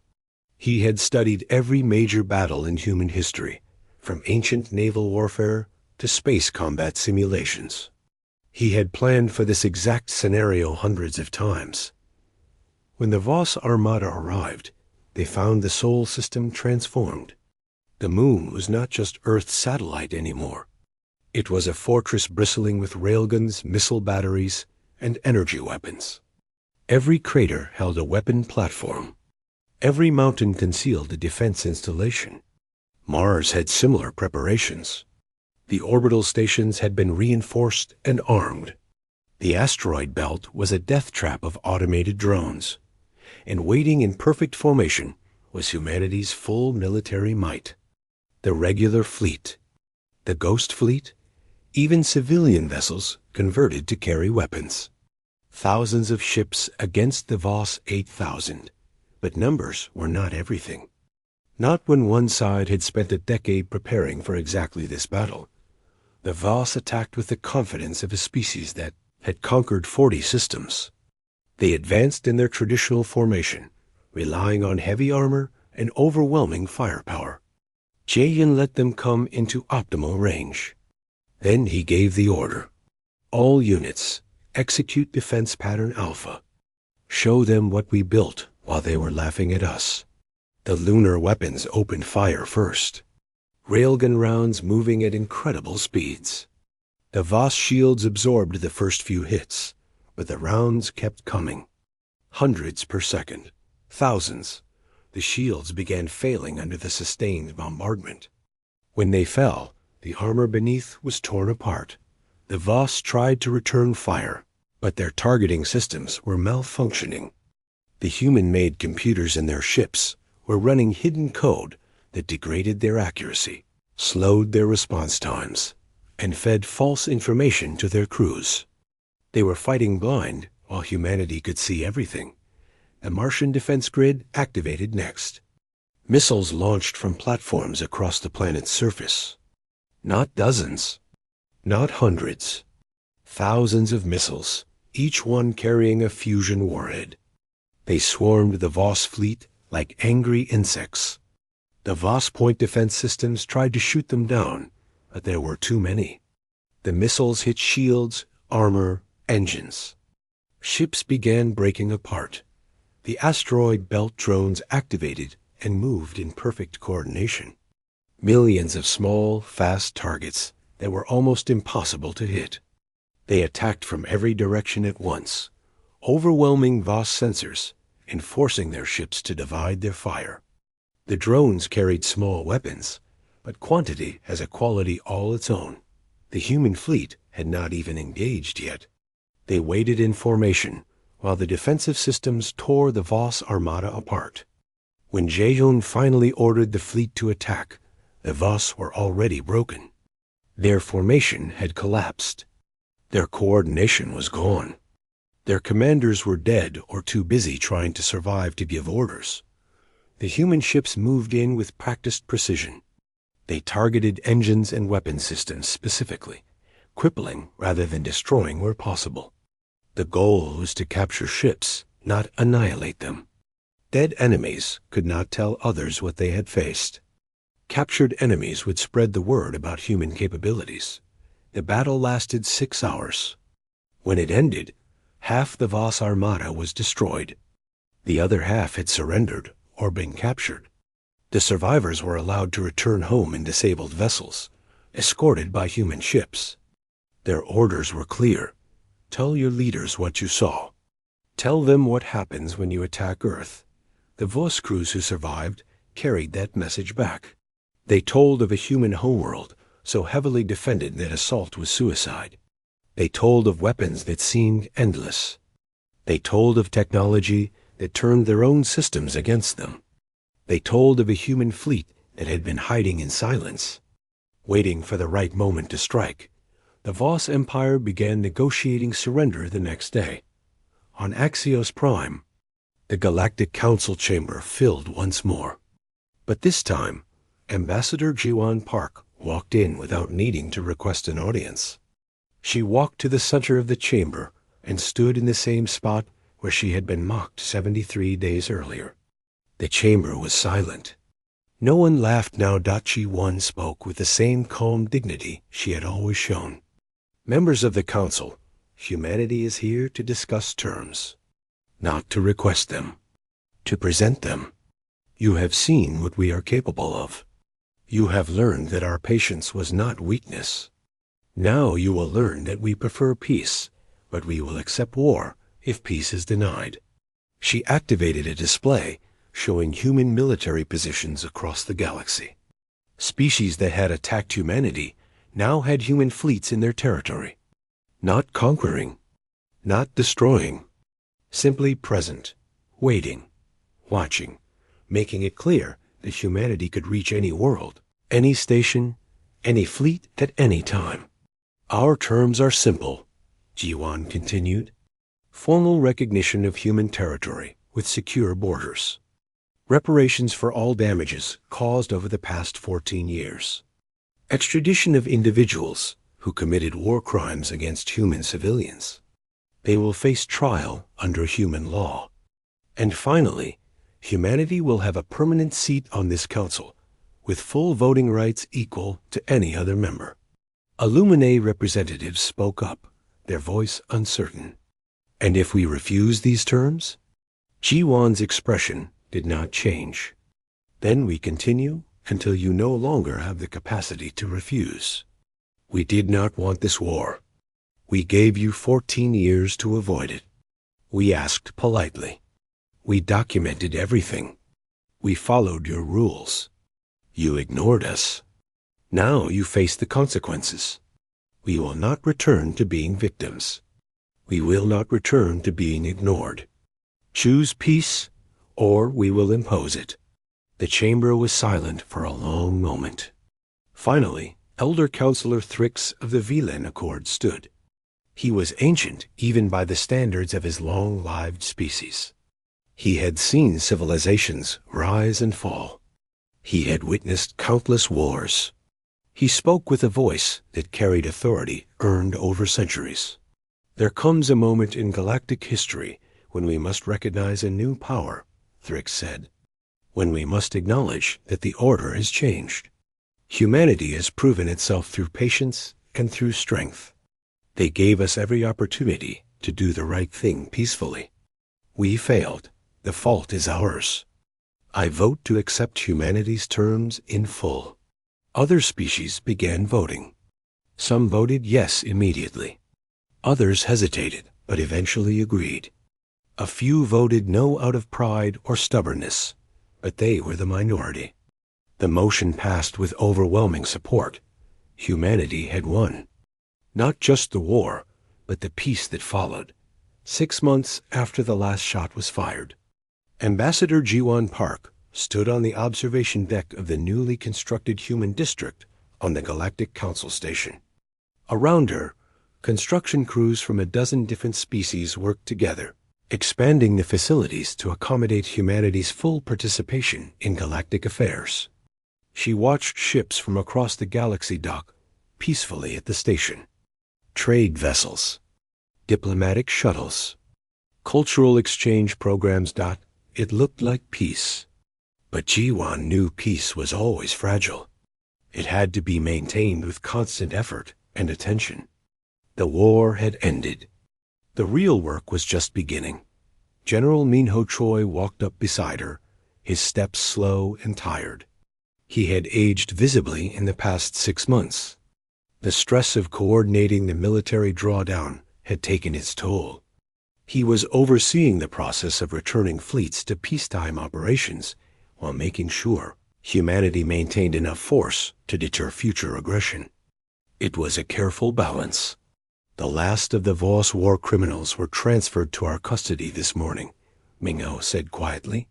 He had studied every major battle in human history, from ancient naval warfare to space combat simulations. He had planned for this exact scenario hundreds of times. When the Voss Armada arrived, they found the Sol system transformed. The moon was not just Earth's satellite anymore. It was a fortress bristling with railguns, missile batteries, and energy weapons. Every crater held a weapon platform. Every mountain concealed a defense installation. Mars had similar preparations. The orbital stations had been reinforced and armed. The asteroid belt was a death trap of automated drones. And waiting in perfect formation was humanity's full military might. The regular fleet, the Ghost Fleet, even civilian vessels converted to carry weapons. Thousands of ships against the Voss 8,000, but numbers were not everything. Not when one side had spent a decade preparing for exactly this battle. The Voss attacked with the confidence of a species that had conquered 40 systems. They advanced in their traditional formation, relying on heavy armor and overwhelming firepower. Jayan let them come into optimal range. Then he gave the order. All units, execute defense pattern Alpha. Show them what we built while they were laughing at us. The lunar weapons opened fire first. Railgun rounds moving at incredible speeds. The Voss shields absorbed the first few hits, but the rounds kept coming. Hundreds per second, thousands. The shields began failing under the sustained bombardment. When they fell, the armor beneath was torn apart. The Voss tried to return fire, but their targeting systems were malfunctioning. The human-made computers in their ships were running hidden code that degraded their accuracy, slowed their response times, and fed false information to their crews. They were fighting blind while humanity could see everything. The Martian defense grid activated next. Missiles launched from platforms across the planet's surface. Not dozens, not hundreds. Thousands of missiles, each one carrying a fusion warhead. They swarmed the Voss fleet like angry insects. The Voss point defense systems tried to shoot them down, but there were too many. The missiles hit shields, armor, engines. Ships began breaking apart. The asteroid belt drones activated and moved in perfect coordination. Millions of small, fast targets that were almost impossible to hit. They attacked from every direction at once, overwhelming Voss sensors and forcing their ships to divide their fire. The drones carried small weapons, but quantity has a quality all its own. The human fleet had not even engaged yet. They waited in formation while the defensive systems tore the Voss armada apart. When Jaehyun finally ordered the fleet to attack, the Voss were already broken. Their formation had collapsed. Their coordination was gone. Their commanders were dead or too busy trying to survive to give orders. The human ships moved in with practiced precision. They targeted engines and weapon systems specifically, crippling rather than destroying where possible. The goal was to capture ships, not annihilate them. Dead enemies could not tell others what they had faced. Captured enemies would spread the word about human capabilities. The battle lasted 6 hours. When it ended, half the Voss armada was destroyed. The other half had surrendered or been captured. The survivors were allowed to return home in disabled vessels, escorted by human ships. Their orders were clear. Tell your leaders what you saw. Tell them what happens when you attack Earth. The Voss crews who survived carried that message back. They told of a human homeworld so heavily defended that assault was suicide. They told of weapons that seemed endless. They told of technology that turned their own systems against them. They told of a human fleet that had been hiding in silence, waiting for the right moment to strike. The Voss Empire began negotiating surrender the next day. On Axios Prime, the Galactic Council chamber filled once more. But this time, Ambassador Jiwon Park walked in without needing to request an audience. She walked to the center of the chamber and stood in the same spot where she had been mocked 73 days earlier. The chamber was silent. No one laughed now. Ji-won spoke with the same calm dignity she had always shown. Members of the council, humanity is here to discuss terms, not to request them, to present them. You have seen what we are capable of. You have learned that our patience was not weakness. Now you will learn that we prefer peace, but we will accept war if peace is denied. She activated a display showing human military positions across the galaxy. Species that had attacked humanity now had human fleets in their territory. Not conquering, not destroying, simply present, waiting, watching, making it clear that humanity could reach any world, any station, any fleet at any time. Our terms are simple, Jiwon continued. Formal recognition of human territory with secure borders. Reparations for all damages caused over the past 14 years. Extradition of individuals who committed war crimes against human civilians. They will face trial under human law. And finally, humanity will have a permanent seat on this council, with full voting rights equal to any other member. Illuminae representatives spoke up, their voice uncertain. And if we refuse these terms? Jiwon's expression did not change. Then we continue until you no longer have the capacity to refuse. We did not want this war. We gave you 14 years to avoid it. We asked politely. We documented everything. We followed your rules. You ignored us. Now you face the consequences. We will not return to being victims. We will not return to being ignored. Choose peace, or we will impose it. The chamber was silent for a long moment. Finally, Elder Counselor Thrix of the Vilain Accord stood. He was ancient even by the standards of his long-lived species. He had seen civilizations rise and fall. He had witnessed countless wars. He spoke with a voice that carried authority earned over centuries. There comes a moment in galactic history when we must recognize a new power, Thrix said, when we must acknowledge that the order has changed. Humanity has proven itself through patience and through strength. They gave us every opportunity to do the right thing peacefully. We failed. The fault is ours. I vote to accept humanity's terms in full. Other species began voting. Some voted yes immediately. Others hesitated, but eventually agreed. A few voted no out of pride or stubbornness, but they were the minority. The motion passed with overwhelming support. Humanity had won. Not just the war, but the peace that followed, 6 months after the last shot was fired. Ambassador Jiwan Park stood on the observation deck of the newly constructed human district on the Galactic Council Station. Around her, construction crews from a dozen different species worked together, expanding the facilities to accommodate humanity's full participation in galactic affairs. She watched ships from across the galaxy dock peacefully at the station. Trade vessels, diplomatic shuttles, cultural exchange programs. It looked like peace. But Jiwan knew peace was always fragile. It had to be maintained with constant effort and attention. The war had ended. The real work was just beginning. General Minho Choi walked up beside her, his steps slow and tired. He had aged visibly in the past 6 months. The stress of coordinating the military drawdown had taken its toll. He was overseeing the process of returning fleets to peacetime operations while making sure humanity maintained enough force to deter future aggression. It was a careful balance. The last of the Voss war criminals were transferred to our custody this morning, Mingo said quietly.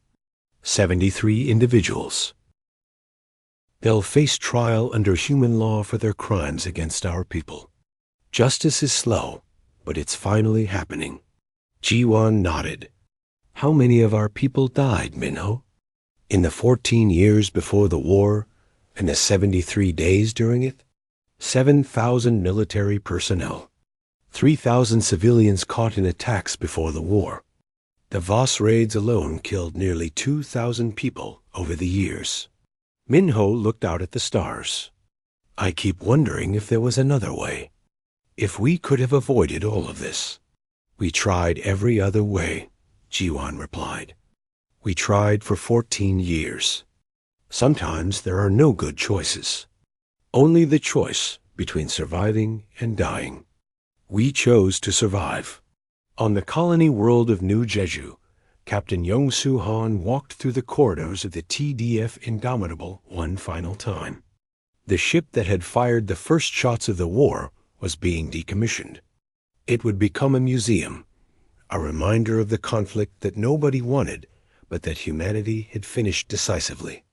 73 individuals. They'll face trial under human law for their crimes against our people. Justice is slow, but it's finally happening. Jiwan nodded. How many of our people died, Minho? In the 14 years before the war and the 73 days during it? 7,000 military personnel. 3,000 civilians caught in attacks before the war. The Voss raids alone killed nearly 2,000 people over the years. Minho looked out at the stars. I keep wondering if there was another way. If we could have avoided all of this. We tried every other way, Jiwan replied. We tried for 14 years. Sometimes there are no good choices. Only the choice between surviving and dying. We chose to survive. On the colony world of New Jeju, Captain Young-Soo Han walked through the corridors of the TDF Indomitable one final time. The ship that had fired the first shots of the war was being decommissioned. It would become a museum, a reminder of the conflict that nobody wanted, but that humanity had finished decisively.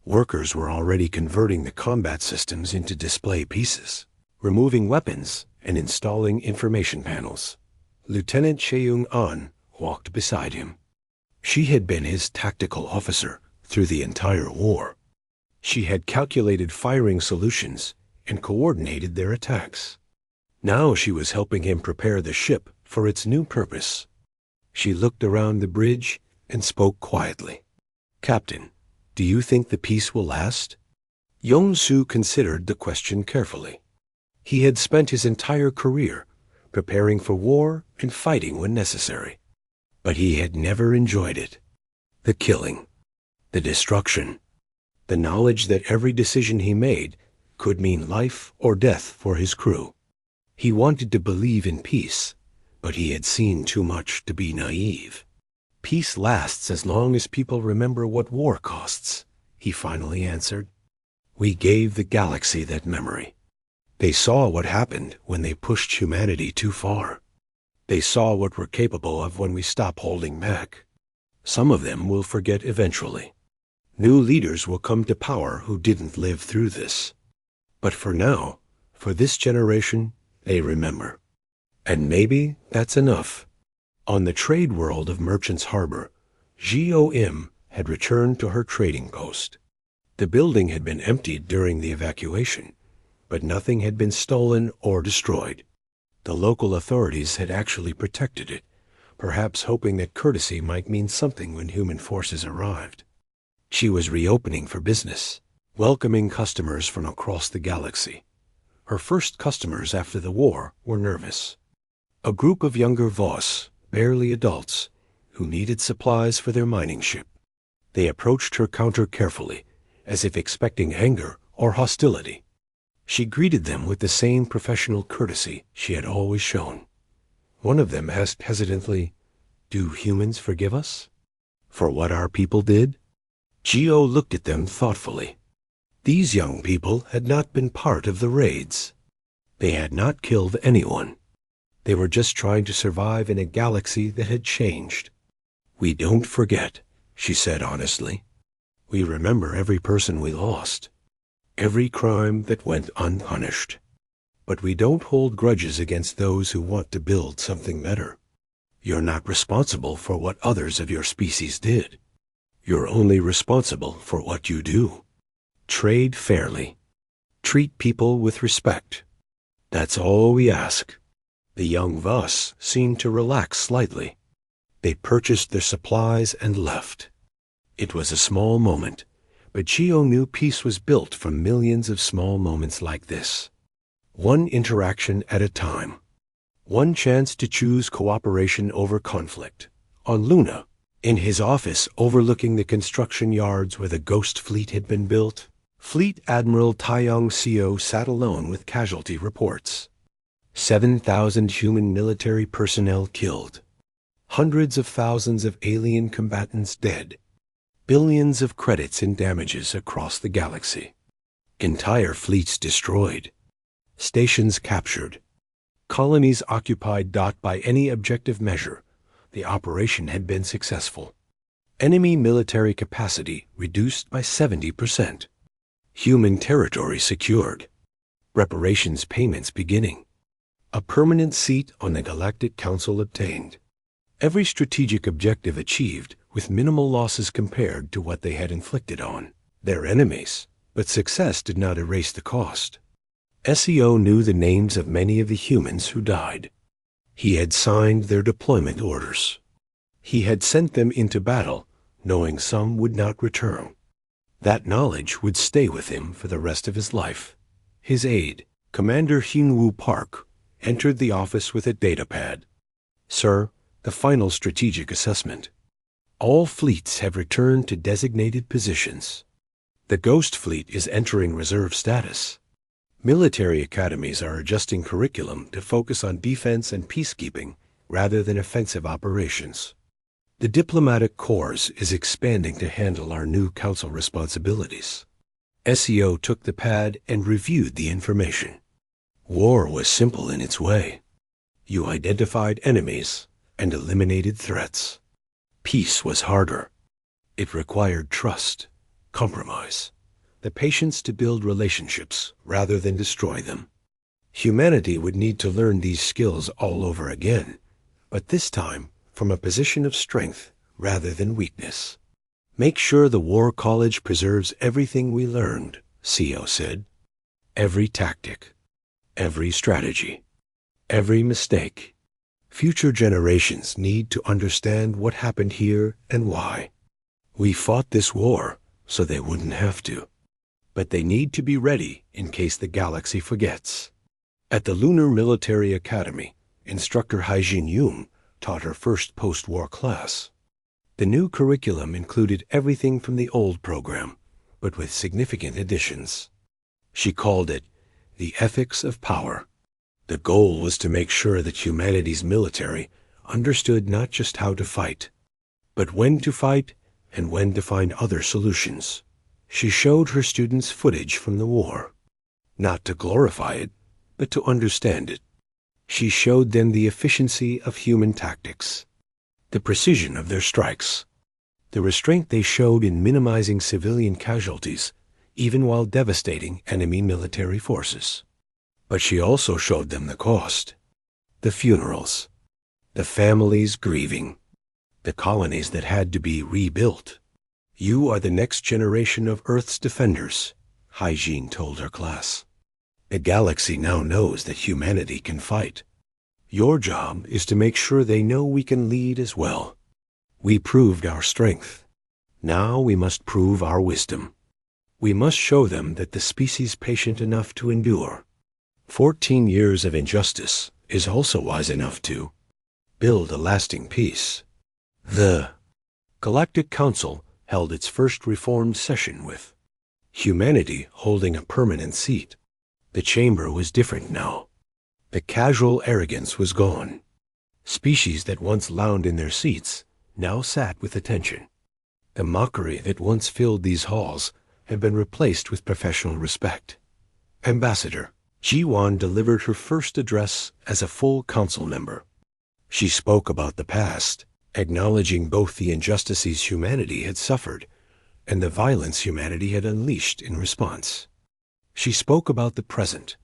Workers were already converting the combat systems into display pieces, removing weapons and installing information panels. Lieutenant Cheung-an walked beside him. She had been his tactical officer through the entire war. She had calculated firing solutions and coordinated their attacks. Now she was helping him prepare the ship for its new purpose. She looked around the bridge and spoke quietly. Captain, do you think the peace will last? Young-Soo considered the question carefully. He had spent his entire career preparing for war and fighting when necessary. But he had never enjoyed it. The killing, the destruction, the knowledge that every decision he made could mean life or death for his crew. He wanted to believe in peace, but he had seen too much to be naive. Peace lasts as long as people remember what war costs, he finally answered. We gave the galaxy that memory. They saw what happened when they pushed humanity too far. They saw what we're capable of when we stop holding back. Some of them will forget eventually. New leaders will come to power who didn't live through this. But for now, for this generation, they remember. And maybe that's enough. On the trade world of Merchant's Harbor, GOM had returned to her trading post. The building had been emptied during the evacuation, but nothing had been stolen or destroyed. The local authorities had actually protected it, perhaps hoping that courtesy might mean something when human forces arrived. She was reopening for business, welcoming customers from across the galaxy. Her first customers after the war were nervous. A group of younger Voss, barely adults, who needed supplies for their mining ship. They approached her counter carefully, as if expecting anger or hostility. She greeted them with the same professional courtesy she had always shown. One of them asked hesitantly, "Do humans forgive us? For what our people did?" Geo looked at them thoughtfully. These young people had not been part of the raids. They had not killed anyone. They were just trying to survive in a galaxy that had changed. "We don't forget," she said honestly. "We remember every person we lost, every crime that went unpunished. But we don't hold grudges against those who want to build something better. You're not responsible for what others of your species did. You're only responsible for what you do. Trade fairly. Treat people with respect. That's all we ask." The young Voss seemed to relax slightly. They purchased their supplies and left. It was a small moment, but Geo knew peace was built from millions of small moments like this. One interaction at a time. One chance to choose cooperation over conflict. On Luna, in his office overlooking the construction yards where the Ghost Fleet had been built, Fleet Admiral Taeyong Seo sat alone with casualty reports. 7,000 human military personnel killed. Hundreds of thousands of alien combatants dead. Billions of credits in damages across the galaxy. Entire fleets destroyed. Stations captured. Colonies occupied. By any objective measure, the operation had been successful. Enemy military capacity reduced by 70%. Human territory secured. Reparations payments beginning. A permanent seat on the Galactic Council obtained. Every strategic objective achieved with minimal losses compared to what they had inflicted on their enemies, but success did not erase the cost. SEO knew the names of many of the humans who died. He had signed their deployment orders. He had sent them into battle, knowing some would not return. That knowledge would stay with him for the rest of his life. His aide, Commander Hyunwoo Park, entered the office with a datapad. "Sir, the final strategic assessment. All fleets have returned to designated positions. The Ghost Fleet is entering reserve status. Military academies are adjusting curriculum to focus on defense and peacekeeping rather than offensive operations. The Diplomatic Corps is expanding to handle our new council responsibilities." SEO took the pad and reviewed the information. War was simple in its way. You identified enemies and eliminated threats. Peace was harder. It required trust, compromise, the patience to build relationships rather than destroy them. Humanity would need to learn these skills all over again, but this time from a position of strength rather than weakness. "Make sure the War College preserves everything we learned," CEO said. "Every tactic. Every strategy. Every mistake. Future generations need to understand what happened here and why. We fought this war so they wouldn't have to. But they need to be ready in case the galaxy forgets." At the Lunar Military Academy, instructor Haijin Yoon taught her first post-war class. The new curriculum included everything from the old program, but with significant additions. She called it the ethics of power. The goal was to make sure that humanity's military understood not just how to fight, but when to fight and when to find other solutions. She showed her students footage from the war, not to glorify it, but to understand it. She showed them the efficiency of human tactics, the precision of their strikes, the restraint they showed in minimizing civilian casualties, even while devastating enemy military forces. But she also showed them the cost, the funerals, the families grieving, the colonies that had to be rebuilt. You are the next generation of Earth's defenders, Hygiene told her class. The galaxy now knows that humanity can fight. Your job is to make sure they know we can lead as well. We proved our strength. Now we must prove our wisdom. We must show them that the species patient enough to endure 14 years of injustice is also wise enough to build a lasting peace. The Galactic Council held its first reformed session with humanity holding a permanent seat. The chamber was different now. The casual arrogance was gone. Species that once lounged in their seats now sat with attention. The mockery that once filled these halls had been replaced with professional respect. Ambassador Ji-Wan delivered her first address as a full council member. She spoke about the past, acknowledging both the injustices humanity had suffered and the violence humanity had unleashed in response. She spoke about the present,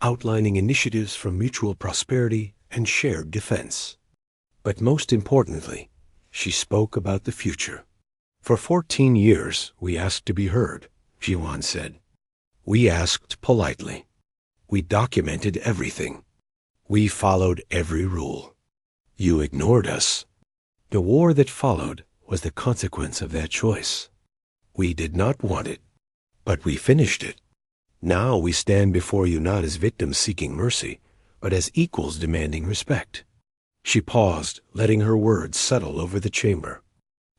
outlining initiatives for mutual prosperity and shared defense. But most importantly, she spoke about the future. For 14 years, we asked to be heard, Ji-Wan said. We asked politely. We documented everything. We followed every rule. You ignored us. The war that followed was the consequence of that choice. We did not want it, but we finished it. Now we stand before you not as victims seeking mercy, but as equals demanding respect. She paused, letting her words settle over the chamber.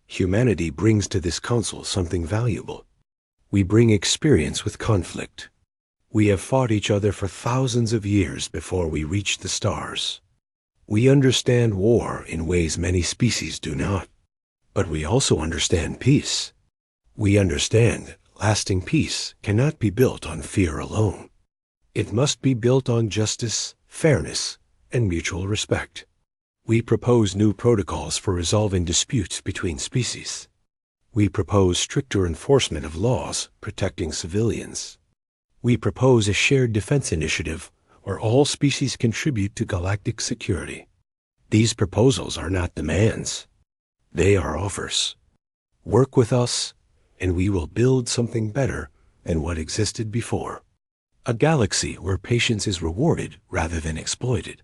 Humanity brings to this council something valuable. We bring experience with conflict. We have fought each other for thousands of years before we reached the stars. We understand war in ways many species do not. But we also understand peace. We understand lasting peace cannot be built on fear alone. It must be built on justice, fairness, and mutual respect. We propose new protocols for resolving disputes between species. We propose stricter enforcement of laws protecting civilians. We propose a shared defense initiative where all species contribute to galactic security. These proposals are not demands. They are offers. Work with us, and we will build something better than what existed before. A galaxy where patience is rewarded rather than exploited,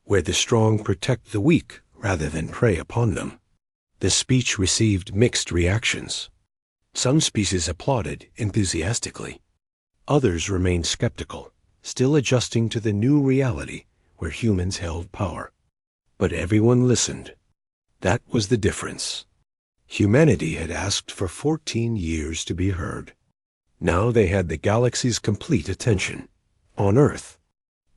where the strong protect the weak rather than prey upon them. The speech received mixed reactions. Some species applauded enthusiastically. Others remained skeptical, still adjusting to the new reality where humans held power. But everyone listened. That was the difference. Humanity had asked for 14 years to be heard. Now they had the galaxy's complete attention. On Earth,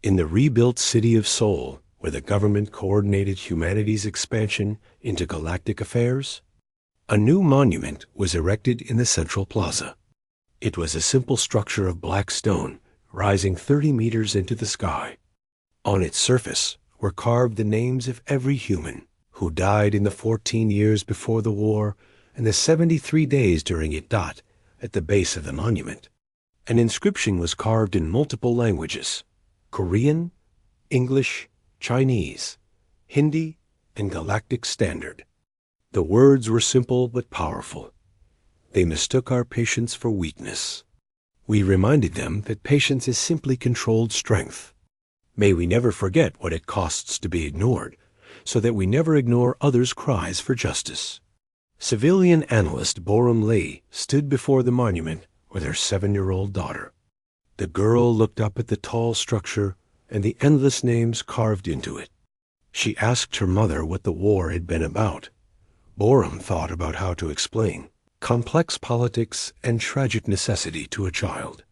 in the rebuilt city of Sol, where the government coordinated humanity's expansion into galactic affairs, a new monument was erected in the central plaza. It was a simple structure of black stone, rising 30 meters into the sky. On its surface were carved the names of every human who died in the 14 years before the war and the 73 days during it. At the base of the monument, an inscription was carved in multiple languages: Korean, English, Chinese, Hindi, and Galactic Standard. The words were simple but powerful. They mistook our patience for weakness. We reminded them that patience is simply controlled strength. May we never forget what it costs to be ignored, so that we never ignore others' cries for justice. Civilian analyst Borum Lee stood before the monument with her 7-year-old daughter. The girl looked up at the tall structure and the endless names carved into it. She asked her mother what the war had been about. Borum thought about how to explain complex politics and tragic necessity to a child.